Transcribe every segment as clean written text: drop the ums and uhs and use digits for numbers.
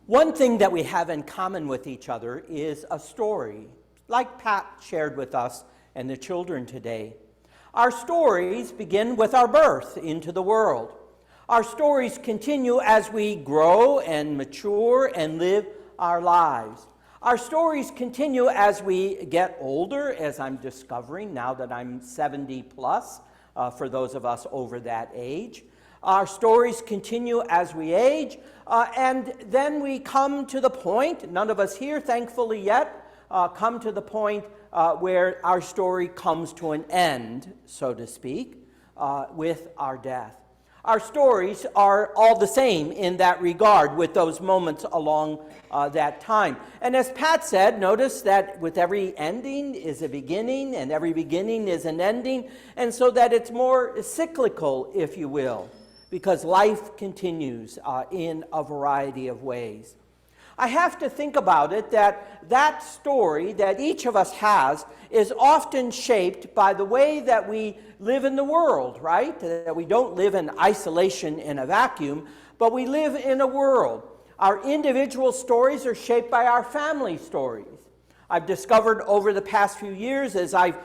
One thing that we have in common with each other is a story, like Pat shared with us and the children today. Our stories begin with our birth into the world. Our stories continue as we grow and mature and live our lives. Our stories continue as we get older, as I'm discovering now that I'm 70 plus, for those of us over that age. Our stories continue as we age, and then we come to the point, none of us here thankfully yet, come to the point where our story comes to an end, so to speak, with our death. Our stories are all the same in that regard with those moments along that time. And as Pat said, notice that with every ending is a beginning and every beginning is an ending, and so that it's more cyclical, if you will, because life continues in a variety of ways. I have to think about it that story that each of us has is often shaped by the way that we live in the world, right? That we don't live in isolation in a vacuum, but we live in a world. Our individual stories are shaped by our family stories. I've discovered over the past few years, as I've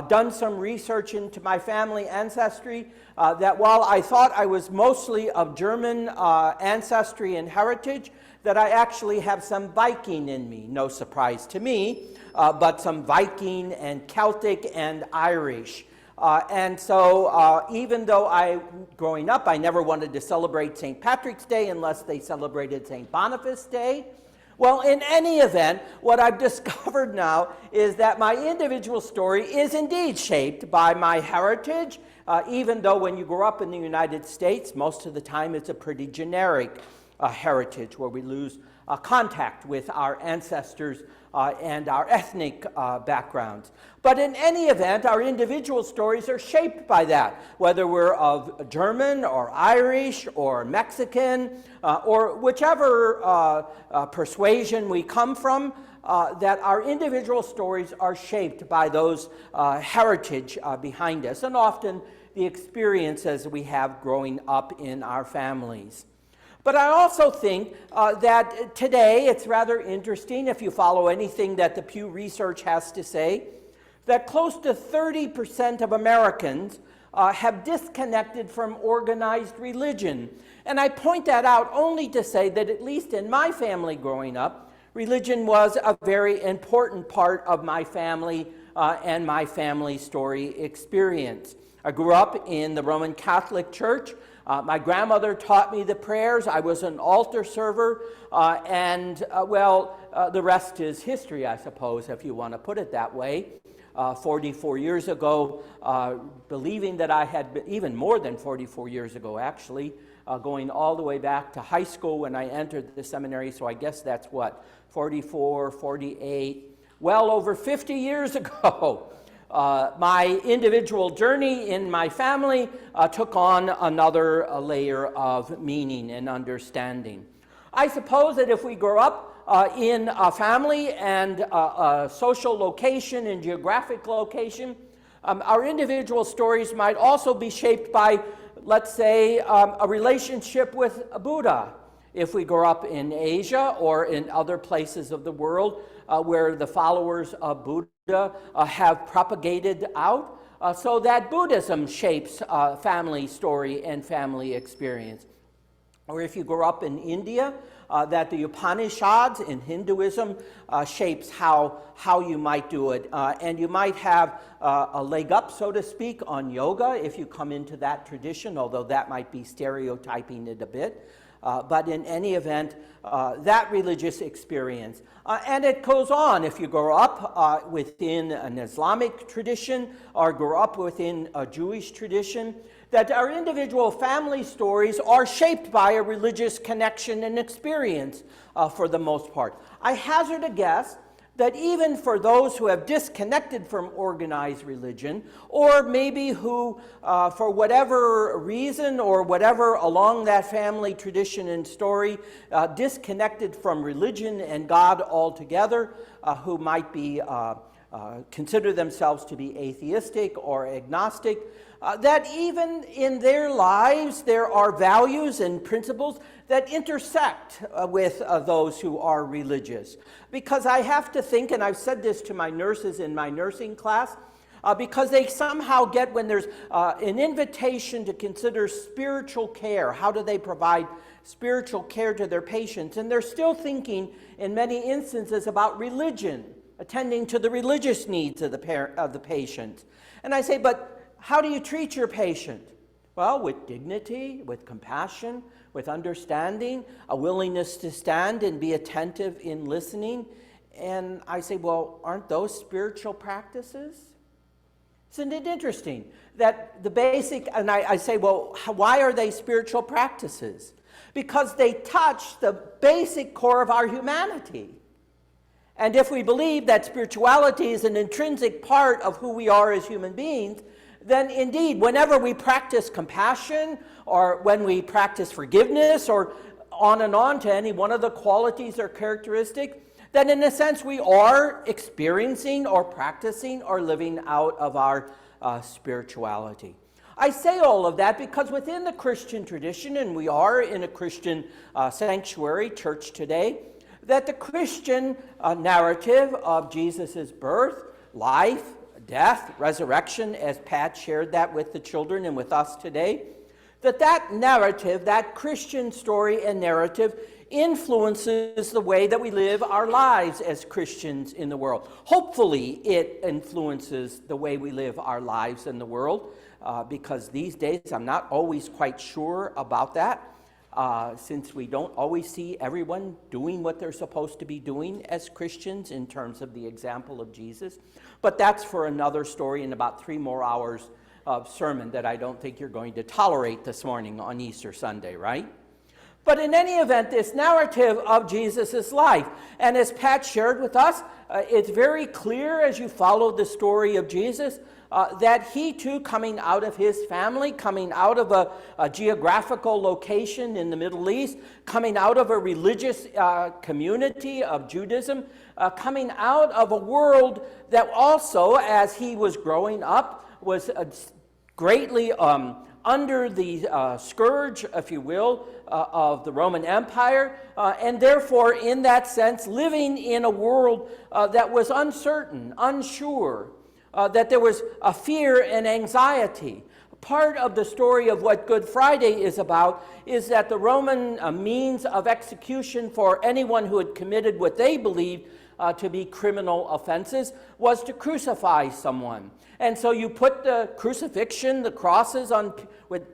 done some research into my family ancestry, that while I thought I was mostly of German ancestry and heritage, that I actually have some Viking in me. No surprise to me, but some Viking and Celtic and Irish. And so even though growing up, I never wanted to celebrate St. Patrick's Day unless they celebrated St. Boniface Day. Well, in any event, what I've discovered now is that my individual story is indeed shaped by my heritage, even though when you grow up in the United States, most of the time it's a pretty generic heritage where we lose contact with our ancestors and our ethnic backgrounds. But in any event, our individual stories are shaped by that, whether we're of German or Irish or Mexican or whichever persuasion we come from, that our individual stories are shaped by those heritage behind us, and often the experiences we have growing up in our families. But I also think that today it's rather interesting, if you follow anything that the Pew Research has to say, that close to 30% of Americans have disconnected from organized religion. And I point that out only to say that at least in my family growing up, religion was a very important part of my family and my family story experience. I grew up in the Roman Catholic Church. My grandmother taught me the prayers. I was an altar server, the rest is history, I suppose, if you want to put it that way. 44 years ago, believing that I had been, even more than 44 years ago, actually, going all the way back to high school when I entered the seminary, so I guess that's what, 44, 48, well over 50 years ago. My individual journey in my family took on another layer of meaning and understanding. I suppose that if we grow up in a family and a social location and geographic location, our individual stories might also be shaped by, let's say, a relationship with Buddha. If we grow up in Asia or in other places of the world where the followers of Buddha have propagated out, so that Buddhism shapes family story and family experience. Or if you grow up in India, that the Upanishads in Hinduism shapes how you might do it. And you might have a leg up, so to speak, on yoga if you come into that tradition, although that might be stereotyping it a bit. But in any event, that religious experience. And it goes on if you grow up within an Islamic tradition or grow up within a Jewish tradition, that our individual family stories are shaped by a religious connection and experience for the most part. I hazard a guess that even for those who have disconnected from organized religion, or maybe who, for whatever reason or whatever along that family tradition and story, disconnected from religion and God altogether, who might be consider themselves to be atheistic or agnostic, that even in their lives there are values and principles that intersect with those who are religious. Because I have to think, and I've said this to my nurses in my nursing class, because they somehow get, when there's an invitation to consider spiritual care, how do they provide spiritual care to their patients? And they're still thinking in many instances about religion, attending to the religious needs of the patient. And I say, but how do you treat your patient? Well, with dignity, with compassion, with understanding, a willingness to stand and be attentive in listening. And I say, well, aren't those spiritual practices? Isn't it interesting that the basic, and I say, well, why are they spiritual practices? Because they touch the basic core of our humanity. And if we believe that spirituality is an intrinsic part of who we are as human beings, then indeed, whenever we practice compassion, or when we practice forgiveness, or on and on to any one of the qualities or characteristics, then in a sense we are experiencing or practicing or living out of our spirituality. I say all of that because within the Christian tradition, and we are in a Christian sanctuary church today, that the Christian narrative of Jesus' birth, life, death, resurrection, as Pat shared that with the children and with us today, that narrative, that Christian story and narrative influences the way that we live our lives as Christians in the world. Hopefully it influences the way we live our lives in the world, because these days I'm not always quite sure about that, since we don't always see everyone doing what they're supposed to be doing as Christians in terms of the example of Jesus. But that's for another story in about 3 more hours of sermon that I don't think you're going to tolerate this morning on Easter Sunday, right? But in any event, this narrative of Jesus' life, and as Pat shared with us, it's very clear as you follow the story of Jesus that he too, coming out of his family, coming out of a geographical location in the Middle East, coming out of a religious community of Judaism, coming out of a world that also, as he was growing up, was greatly under the scourge, if you will, of the Roman Empire, and therefore, in that sense, living in a world that was uncertain, unsure, that there was a fear and anxiety. Part of the story of what Good Friday is about is that the Roman means of execution for anyone who had committed what they believed to be criminal offenses was to crucify someone. And so you put the crucifixion, the crosses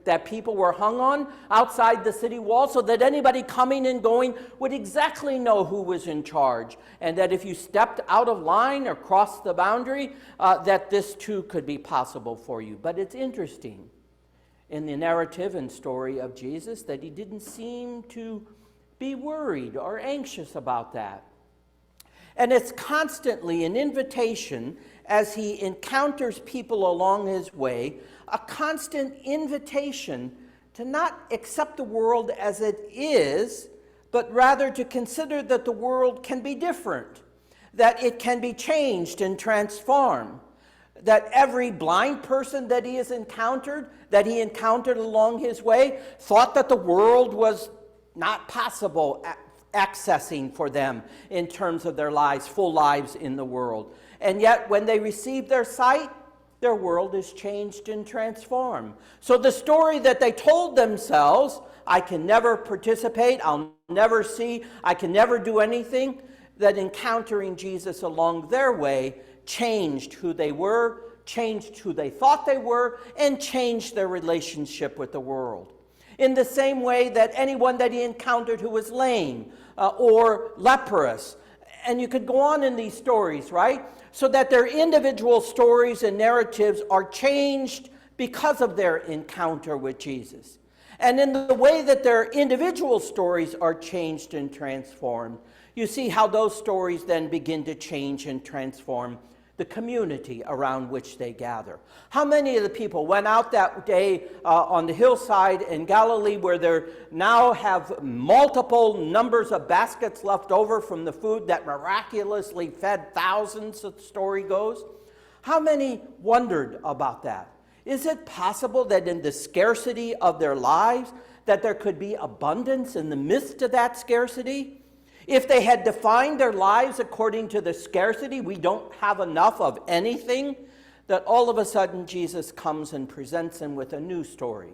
that people were hung on outside the city wall so that anybody coming and going would exactly know who was in charge. And that if you stepped out of line or crossed the boundary, that this too could be possible for you. But it's interesting in the narrative and story of Jesus that he didn't seem to be worried or anxious about that. And it's constantly an invitation as he encounters people along his way, a constant invitation to not accept the world as it is, but rather to consider that the world can be different, that it can be changed and transformed, that every blind person that he encountered along his way, thought that the world was not possible accessing for them in terms of their lives, full lives in the world. And yet when they receive their sight, their world is changed and transformed. So the story that they told themselves, I can never participate, I'll never see, I can never do anything, that encountering Jesus along their way changed who they were, changed who they thought they were, and changed their relationship with the world. In the same way that anyone that he encountered who was lame or leprous, and you could go on in these stories, right? So that their individual stories and narratives are changed because of their encounter with Jesus. And in the way that their individual stories are changed and transformed, you see how those stories then begin to change and transform the community around which they gather. How many of the people went out that day on the hillside in Galilee where they now have multiple numbers of baskets left over from the food that miraculously fed thousands, the story goes? How many wondered about that? Is it possible that in the scarcity of their lives, that there could be abundance in the midst of that scarcity? If they had defined their lives according to the scarcity, we don't have enough of anything, that all of a sudden Jesus comes and presents them with a new story,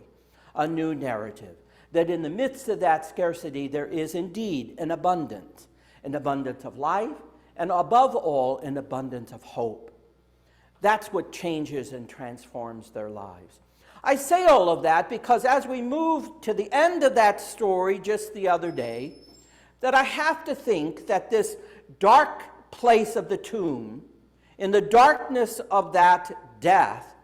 a new narrative, that in the midst of that scarcity there is indeed an abundance of life, and above all, an abundance of hope. That's what changes and transforms their lives. I say all of that because as we move to the end of that story just the other day, that I have to think that this dark place of the tomb, in the darkness of that death,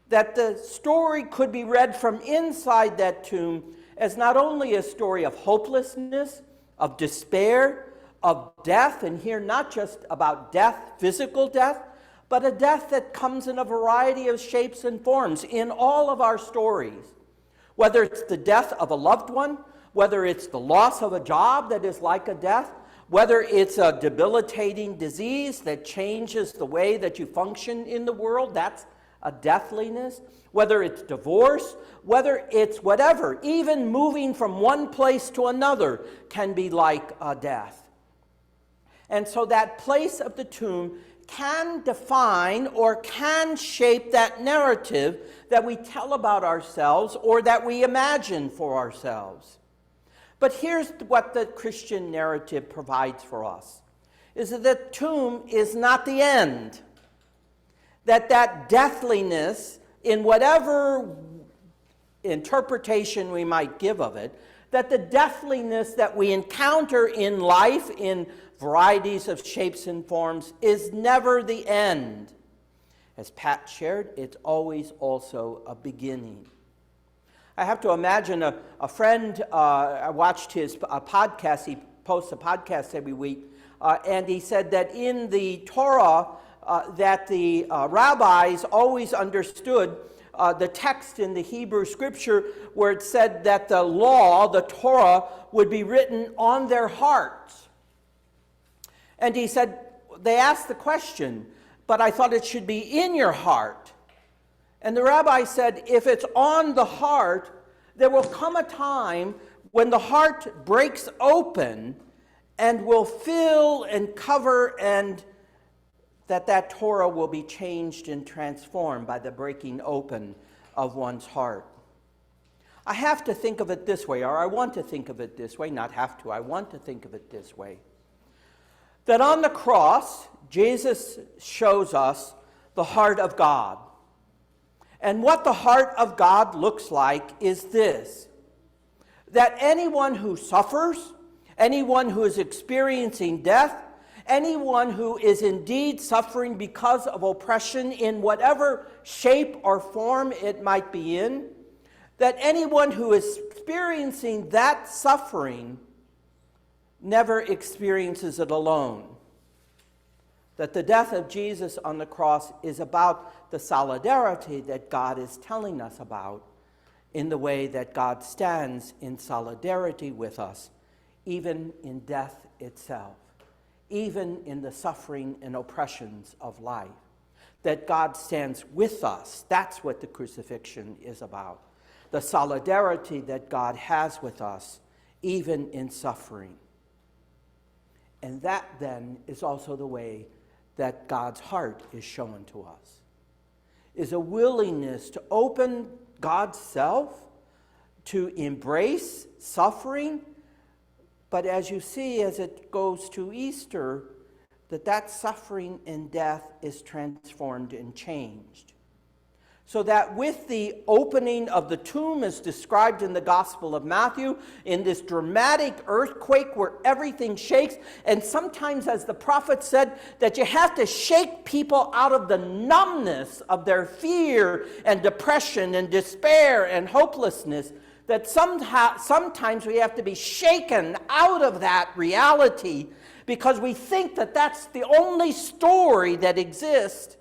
that the story could be read from inside that tomb as not only a story of hopelessness, of despair, of death, and here not just about death, physical death, but a death that comes in a variety of shapes and forms in all of our stories. Whether it's the death of a loved one, whether it's the loss of a job that is like a death, whether it's a debilitating disease that changes the way that you function in the world, that's a deathliness, whether it's divorce, whether it's whatever, even moving from one place to another can be like a death. And so that place of the tomb can define or can shape that narrative that we tell about ourselves or that we imagine for ourselves. But here's what the Christian narrative provides for us, is that the tomb is not the end. That deathliness, in whatever interpretation we might give of it, that the deathliness that we encounter in life in varieties of shapes and forms is never the end. As Pat shared, it's always also a beginning. I have to imagine a friend, I watched his podcast, he posts a podcast every week, and he said that in the Torah, that the rabbis always understood the text in the Hebrew scripture where it said that the law, the Torah, would be written on their hearts. And he said, they asked the question, but I thought it should be in your heart. And the rabbi said, if it's on the heart, there will come a time when the heart breaks open and will fill and cover, and that Torah will be changed and transformed by the breaking open of one's heart. I have to think of it this way, or I want to think of it this way, not have to, I want to think of it this way. That on the cross, Jesus shows us the heart of God. And what the heart of God looks like is this, that anyone who suffers, anyone who is experiencing death, anyone who is indeed suffering because of oppression in whatever shape or form it might be in, that anyone who is experiencing that suffering never experiences it alone. That the death of Jesus on the cross is about the solidarity that God is telling us about in the way that God stands in solidarity with us, even in death itself, even in the suffering and oppressions of life. That God stands with us. That's what the crucifixion is about. The solidarity that God has with us, even in suffering. And that then is also the way that God's heart is shown to us, is a willingness to open God's self, to embrace suffering, but as you see as it goes to Easter, that suffering and death is transformed and changed. So that with the opening of the tomb as described in the Gospel of Matthew, in this dramatic earthquake where everything shakes, and sometimes, as the prophet said, that you have to shake people out of the numbness of their fear and depression and despair and hopelessness, that sometimes we have to be shaken out of that reality because we think that that's the only story that exists.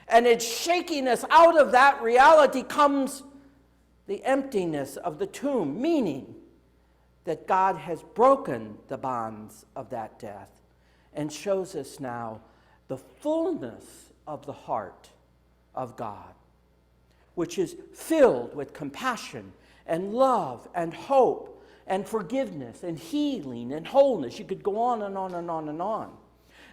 And in shaking us out of that reality comes the emptiness of the tomb, meaning that God has broken the bonds of that death and shows us now the fullness of the heart of God. which is filled with compassion and love and hope and forgiveness and healing and wholeness. You could go on and on and on and on.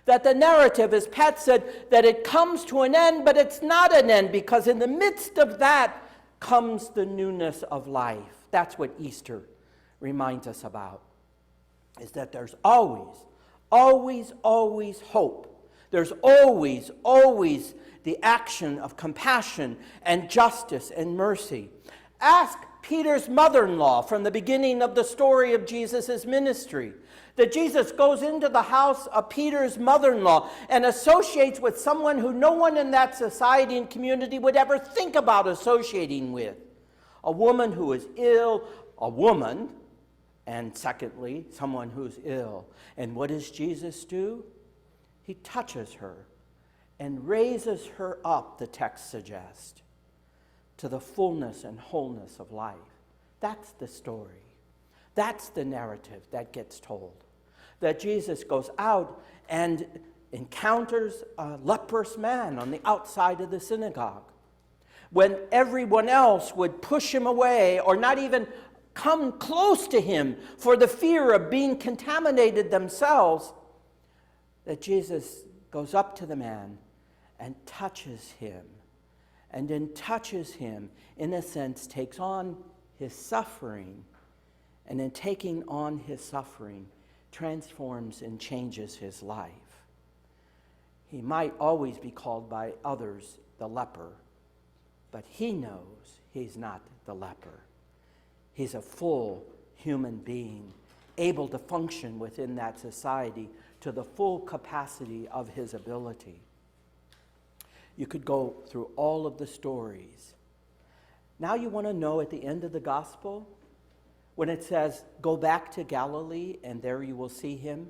That the narrative, as Pat said, that it comes to an end, but it's not an end, because in the midst of that comes the newness of life. That's what Easter reminds us about, is that there's always, always, always hope. There's always, always the action of compassion and justice and mercy. Ask Peter's mother-in-law from the beginning of the story of Jesus' ministry, that Jesus goes into the house of Peter's mother-in-law and associates with someone who no one in that society and community would ever think about associating with. A woman who is ill, a woman, and secondly, someone who's ill. And what does Jesus do? He touches her and raises her up, the text suggests, to the fullness and wholeness of life. That's the story. That's the narrative that gets told. That Jesus goes out and encounters a leprous man on the outside of the synagogue. When everyone else would push him away or not even come close to him for the fear of being contaminated themselves, that Jesus goes up to the man and touches him. And then touches him, in a sense, takes on his suffering, and in taking on his suffering, transforms and changes his life. He might always be called by others the leper, but he knows he's not the leper. He's a full human being, able to function within that society to the full capacity of his ability. You could go through all of the stories. Now you want to know at the end of the gospel, when it says, go back to Galilee and there you will see him.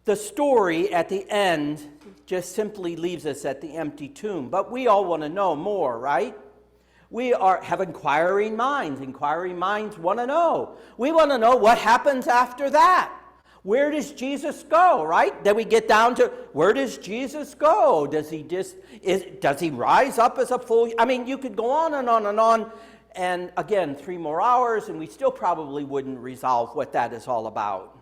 The story at the end just simply leaves us at the empty tomb. But we all want to know more, right? We have inquiring minds. Inquiring minds want to know. We want to know what happens after that. Where does Jesus go, right? Then we get down to, where does Jesus go? Does he rise up as a full... I mean, you could go on and on and on. And again, 3 more hours, and we still probably wouldn't resolve what that is all about.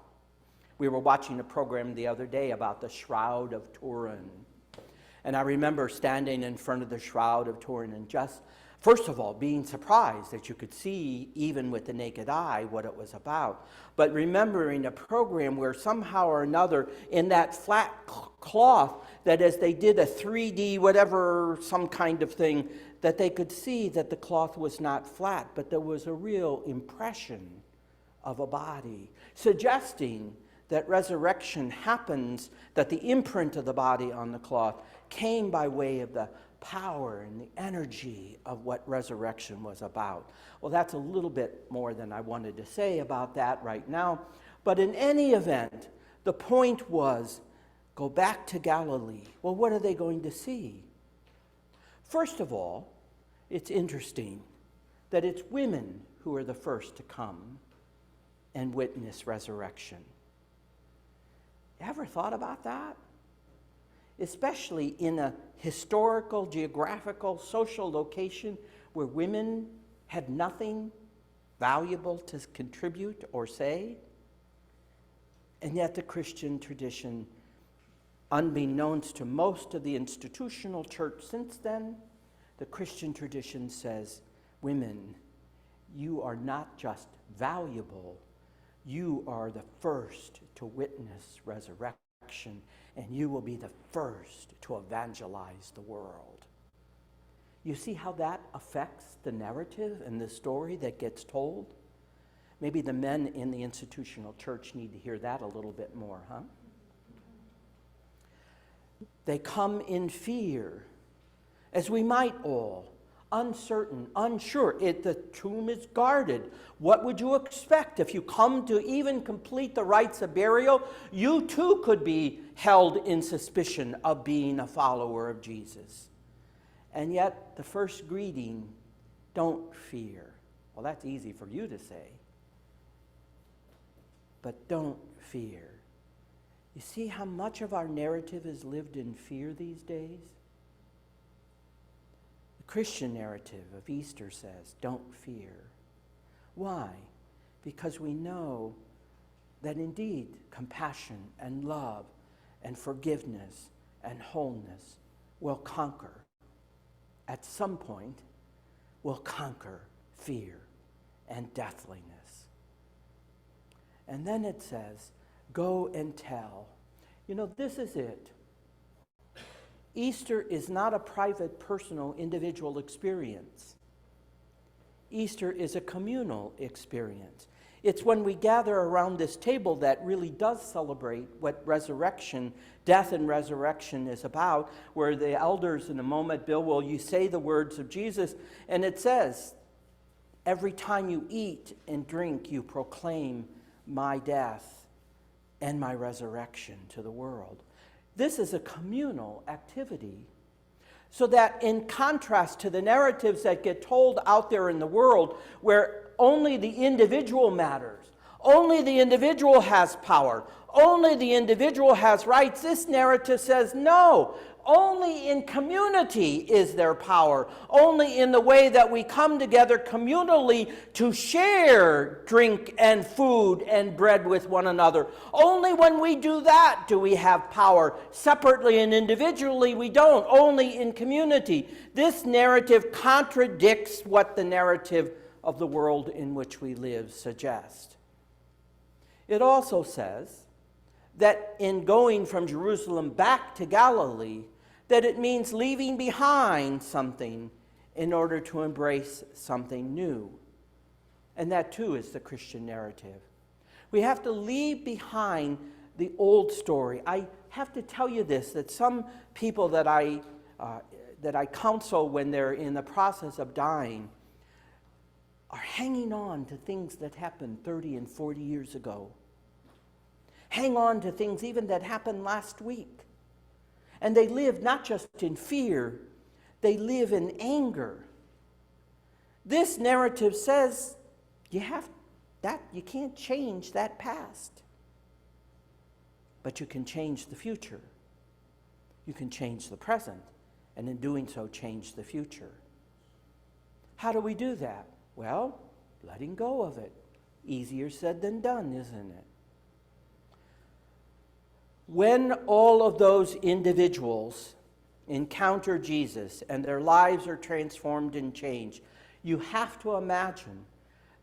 We were watching a program the other day about the Shroud of Turin. And I remember standing in front of the Shroud of Turin and just, first of all, being surprised that you could see, even with the naked eye, what it was about. But remembering a program where somehow or another, in that flat cloth, that as they did a 3D whatever, some kind of thing, that they could see that the cloth was not flat, but there was a real impression of a body, suggesting that resurrection happens, that the imprint of the body on the cloth came by way of the power and the energy of what resurrection was about. Well, that's a little bit more than I wanted to say about that right now. But in any event, the point was, go back to Galilee. Well, what are they going to see? First of all, it's interesting that it's women who are the first to come and witness resurrection. Ever thought about that? Especially in a historical, geographical, social location where women had nothing valuable to contribute or say. And yet the Christian tradition, unbeknownst to most of the institutional church since then, the Christian tradition says, women, you are not just valuable, you are the first to witness resurrection, and you will be the first to evangelize the world. You see how that affects the narrative and the story that gets told? Maybe the men in the institutional church need to hear that a little bit more, huh? They come in fear, as we might all, uncertain, unsure. The tomb is guarded. What would you expect? If you come to even complete the rites of burial, you too could be held in suspicion of being a follower of Jesus. And yet, the first greeting, don't fear. Well, that's easy for you to say. But don't fear. You see how much of our narrative is lived in fear these days? The Christian narrative of Easter says, don't fear. Why? Because we know that indeed compassion and love and forgiveness and wholeness will conquer. At some point, will conquer fear and deathliness. And then it says, go and tell. You know, this is it. Easter is not a private, personal, individual experience. Easter is a communal experience. It's when we gather around this table that really does celebrate what resurrection, death and resurrection is about, where the elders in a moment, Bill, will you say the words of Jesus? And it says, every time you eat and drink, you proclaim my death and my resurrection to the world. This is a communal activity. So that in contrast to the narratives that get told out there in the world, where only the individual matters, only the individual has power, only the individual has rights, this narrative says no. Only in community is there power. Only in the way that we come together communally to share drink and food and bread with one another. Only when we do that do we have power. Separately and individually we don't. Only in community. This narrative contradicts what the narrative of the world in which we live suggests. It also says that in going from Jerusalem back to Galilee, that it means leaving behind something in order to embrace something new. And that too is the Christian narrative. We have to leave behind the old story. I have to tell you this, that some people that I counsel when they're in the process of dying are hanging on to things that happened 30 and 40 years ago. Hang on to things even that happened last week. And they live not just in fear, they live in anger. This narrative says you can't change that past. But you can change the future. You can change the present, and in doing so, change the future. How do we do that? Well, letting go of it. Easier said than done, isn't it? When all of those individuals encounter Jesus and their lives are transformed and changed, you have to imagine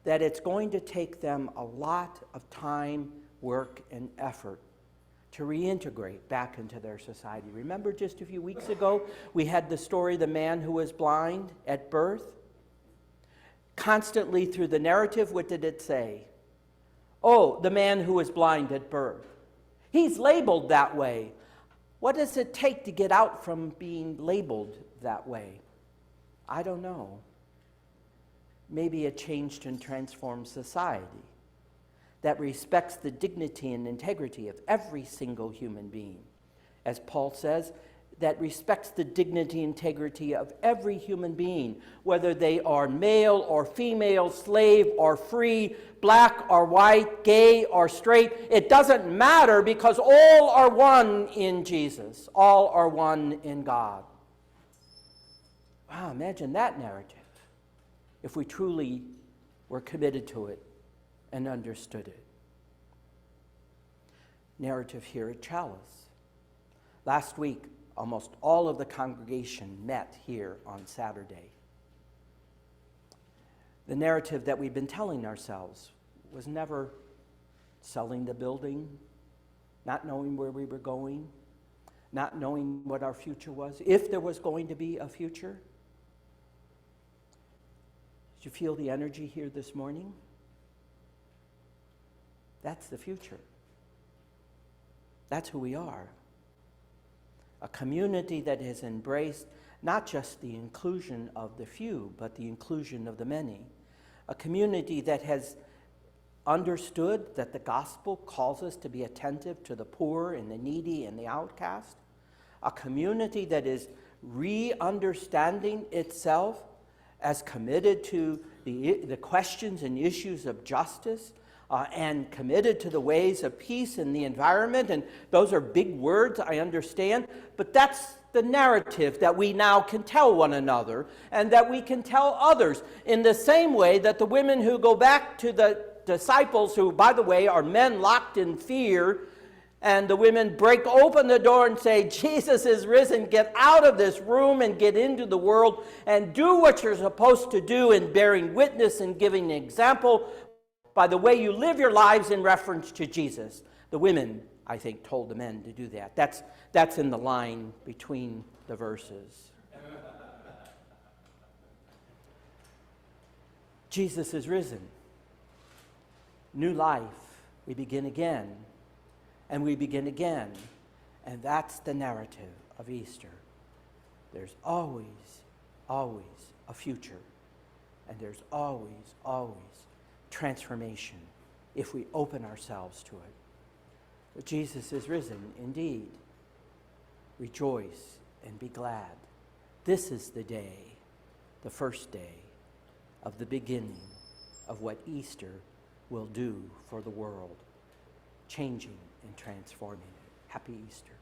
that it's going to take them a lot of time, work, and effort to reintegrate back into their society. Remember just a few weeks ago, we had the story of the man who was blind at birth? Constantly through the narrative, what did it say? Oh, the man who was blind at birth. He's labeled that way. What does it take to get out from being labeled that way? I don't know. Maybe a changed and transformed society that respects the dignity and integrity of every single human being. As Paul says, that respects the dignity and integrity of every human being, whether they are male or female, slave or free, black or white, gay or straight. It doesn't matter because all are one in Jesus. All are one in God. Wow, imagine that narrative if we truly were committed to it and understood it. Narrative here at Chalice. Last week, almost all of the congregation met here on Saturday. The narrative that we've been telling ourselves was never selling the building, not knowing where we were going, not knowing what our future was, if there was going to be a future. Did you feel the energy here this morning? That's the future. That's who we are. A community that has embraced not just the inclusion of the few, but the inclusion of the many. A community that has understood that the gospel calls us to be attentive to the poor and the needy and the outcast. A community that is re-understanding itself as committed to the questions and issues of justice. and committed to the ways of peace in the environment. And those are big words, I understand. But that's the narrative that we now can tell one another and that we can tell others, in the same way that the women who go back to the disciples, who, by the way, are men locked in fear, and the women break open the door and say, Jesus is risen, get out of this room and get into the world and do what you're supposed to do in bearing witness and giving an example by the way you live your lives in reference to Jesus. The women, I think, told the men to do that. That's in the line between the verses. Jesus is risen. New life. We begin again. And we begin again. And that's the narrative of Easter. There's always, always a future. And there's always, always transformation if we open ourselves to it. But Jesus is risen indeed. Rejoice and be glad. This is the day, the first day of the beginning of what Easter will do for the world, changing and transforming it. Happy Easter.